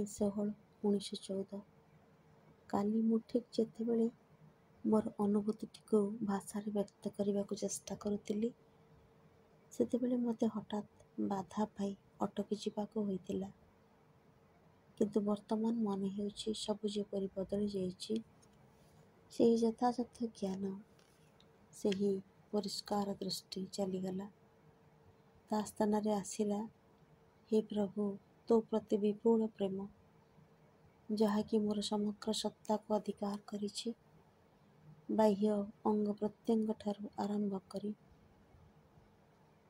ଜୁଲାଇ 16, 1914। କାଲି ମୁଁ ଠିକ୍ ଯେତେବେଳେ ମୋର ଅନୁଭୂତିଟିକୁ ଭାଷାରେ ବ୍ୟକ୍ତ କରିବାକୁ ଚେଷ୍ଟା କରୁଥିଲି, ସେତେବେଳେ ମୋତେ ହଠାତ୍ ବାଧା ପାଇ ଅଟକି ଯିବାକୁ ହୋଇଥିଲା। କିନ୍ତୁ ବର୍ତ୍ତମାନ ମନେ ହେଉଛି ସବୁ ଯେପରି ବଦଳି ଯାଇଛି। ସେହି ଯଥାଯଥ ଜ୍ଞାନ, ସେହି ପରିଷ୍କାର ଦୃଷ୍ଟି ଚାଲିଗଲା। ତା ସ୍ଥାନରେ ଆସିଲା, ହେ ପ୍ରଭୁ, ତୋ ପ୍ରତି ବିପୁଳ ପ୍ରେମ, ଯାହାକି ମୋର ସମଗ୍ର ସତ୍ତାକୁ ଅଧିକାର କରିଛି। ବାହ୍ୟ ଅଙ୍ଗ ପ୍ରତ୍ୟଙ୍ଗ ଠାରୁ ଆରମ୍ଭ କରି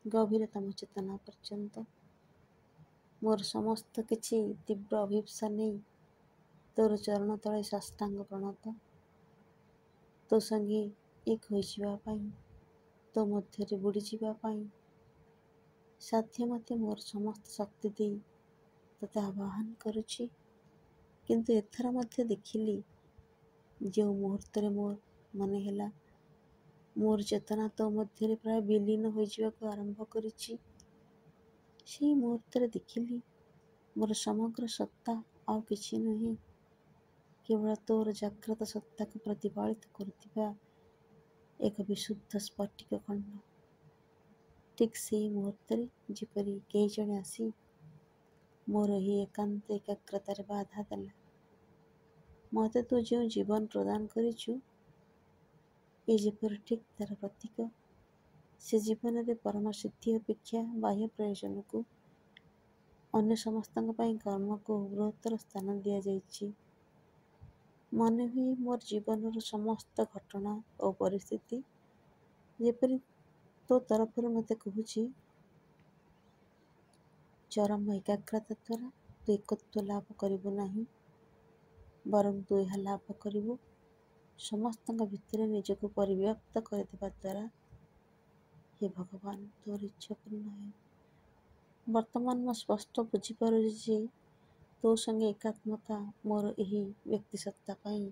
ଗଭୀରତମ ଚେତନା ପର୍ଯ୍ୟନ୍ତ ମୋର ସମସ୍ତ କିଛି ତୀବ୍ର ଅଭିପ୍ସା ନେଇ ତୋର ଚରଣ ତଳେ ସାଷ୍ଟାଙ୍ଗ ପ୍ରଣତ। ତୋ ସଙ୍ଗେ ଏକ ହୋଇଯିବା ପାଇଁ, ତୋ ମଧ୍ୟରେ ବୁଡ଼ିଯିବା ପାଇଁ ସାଧ୍ୟ ମତେ ମୋର ସମସ୍ତ ଶକ୍ତି ଦେଇ ତୋତେ ଆବାହନ କରୁଛି। କିନ୍ତୁ ଏଥର ମଧ୍ୟ ଦେଖିଲି, ଯେଉଁ ମୁହୂର୍ତ୍ତରେ ମୋର ମନେ ହେଲା ମୋର ଚେତନା ତୋ ମଧ୍ୟରେ ପ୍ରାୟ ବିଲୀନ ହୋଇଯିବାକୁ ଆରମ୍ଭ କରିଛି, ସେହି ମୁହୂର୍ତ୍ତରେ ଦେଖିଲି ମୋର ସମଗ୍ର ସତ୍ତା ଆଉ କିଛି ନୁହେଁ, କେବଳ ତୋର ଜାଗ୍ରତ ସତ୍ତାକୁ ପ୍ରତିଫଳିତ କରୁଥିବା ଏକ ବିଶୁଦ୍ଧ ସ୍ଫଟିକ ଖଣ୍ଡ। ଠିକ୍ ସେହି ମୁହୂର୍ତ୍ତରେ ଯେପରି କେହି ଜଣେ ଆସି ମୋର ଏହି ଏକାନ୍ତ ଏକାଗ୍ରତାରେ ବାଧା ଦେଲା। ମୋତେ ତୁ ଯେଉଁ ଜୀବନ ପ୍ରଦାନ କରିଛୁ, ଏ ଯେପରି ଠିକ୍ ତାର ପ୍ରତୀକ। ସେ ଜୀବନରେ ପରମ ସିଦ୍ଧି ଅପେକ୍ଷା ବାହ୍ୟ ପ୍ରୟୋଜନକୁ, ଅନ୍ୟ ସମସ୍ତଙ୍କ ପାଇଁ କର୍ମକୁ ବୃହତ୍ତର ସ୍ଥାନ ଦିଆଯାଇଛି। ମନେ ହୁଏ ମୋର ଜୀବନର ସମସ୍ତ ଘଟଣା ଓ ପରିସ୍ଥିତି ଯେପରି ତୋ ତରଫରୁ ମୋତେ କହୁଛି, ଚରମ ଏକାଗ୍ରତା ଦ୍ୱାରା ତୁ ଏକତ୍ୱ ଲାଭ କରିବୁ ନାହିଁ, ବରଂ ତୁ ଏହା ଲାଭ କରିବୁ ସମସ୍ତଙ୍କ ଭିତରେ ନିଜକୁ ପରିବ୍ୟାପ୍ତ କରିଦେବା ଦ୍ୱାରା। ହେ ଭଗବାନ, ତୋର ଇଚ୍ଛା ପୂର୍ଣ୍ଣ ହେଉ। ବର୍ତ୍ତମାନ ମୁଁ ସ୍ପଷ୍ଟ ବୁଝିପାରୁଛି ଯେ ତୋ ସଙ୍ଗେ ଏକାତ୍ମତା ମୋର ଏହି ବ୍ୟକ୍ତିସତ୍ତା ପାଇଁ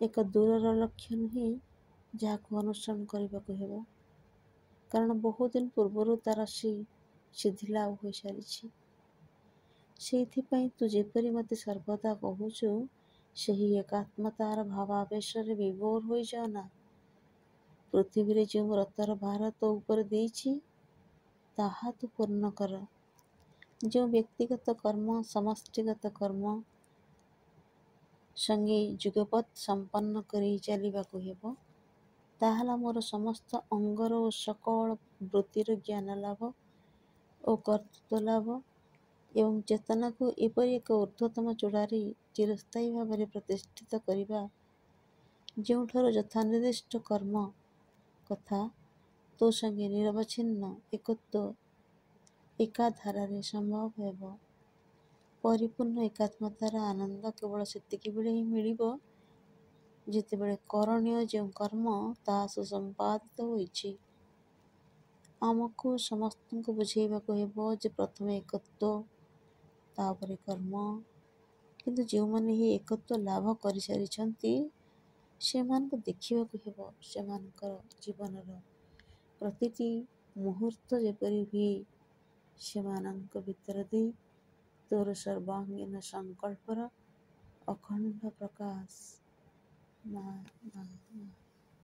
ଏକ ଦୂରର ଲକ୍ଷ୍ୟ ନୁହେଁ, ଯାହାକୁ ଅନୁସରଣ କରିବାକୁ ହେବ, କାରଣ ବହୁଦିନ ପୂର୍ବରୁ ତାର ସିଦ୍ଧି ଲାଭ ହୋଇସାରିଛି। ସେଇଥିପାଇଁ ତୁ ଯେପରି ମୋତେ ସର୍ବଦା କହୁଛୁ, ସେହି ଏକାତ୍ମତାର ଭାବାବେଶରେ ବିଭୋର ହୋଇଯାଅନା। ପୃଥିବୀରେ ଯେଉଁ ବ୍ରତର ଭାର ତୋ ଉପରେ ଦେଇଛି, ତାହା ତୁ ପୂର୍ଣ୍ଣ କର। ଯେଉଁ ବ୍ୟକ୍ତିଗତ କର୍ମ ସମଷ୍ଟିଗତ କର୍ମ ସଙ୍ଗେ ଯୁଗପତ୍ ସମ୍ପନ୍ନ କରି ଚାଲିବାକୁ ହେବ, ତାହା ହେଲା ମୋର ସମସ୍ତ ଅଙ୍ଗର ଓ ସକଳ ବୃତ୍ତିର ଜ୍ଞାନ ଲାଭ ଓ କର୍ତ୍ତୃତ୍ୱ ଲାଭ ଏବଂ ଚେତନାକୁ ଏପରି ଏକ ଊର୍ଦ୍ଧ୍ୱତମ ଚୂଡ଼ାରେ ଚିରସ୍ଥାୟୀ ଭାବରେ ପ୍ରତିଷ୍ଠିତ କରିବା, ଯେଉଁଠାରୁ ଯଥାନିର୍ଦ୍ଦିଷ୍ଟ କର୍ମ କଥା ତୋ ସଙ୍ଗେ ନିରବଚ୍ଛିନ୍ନ ଏକତ୍ୱ ଏକାଧାରାରେ ସମ୍ଭବ ହେବ। ପରିପୂର୍ଣ୍ଣ ଏକାତ୍ମତାର ଆନନ୍ଦ କେବଳ ସେତିକିବେଳେ ହିଁ ମିଳିବ, ଯେତେବେଳେ କରଣୀୟ ଯେଉଁ କର୍ମ ତାହା ସୁସମ୍ପାଦିତ ହୋଇଛି। ଆମକୁ ସମସ୍ତଙ୍କୁ ବୁଝାଇବାକୁ ହେବ ଯେ ପ୍ରଥମେ ଏକତ୍ୱ, ତାପରେ କର୍ମ। କିନ୍ତୁ ଯେଉଁମାନେ ଏହି ଏକତ୍ୱ ଲାଭ କରିସାରିଛନ୍ତି, ସେମାନଙ୍କୁ ଦେଖିବାକୁ ହେବ ସେମାନଙ୍କର ଜୀବନର ପ୍ରତିଟି ମୁହୂର୍ତ୍ତ ଯେପରି ହୁଏ ସେମାନଙ୍କ ଭିତର ଦେଇ ତୋର ସର୍ବାଙ୍ଗୀନ ସଂକଳ୍ପର ଅଖଣ୍ଡ ପ୍ରକାଶ।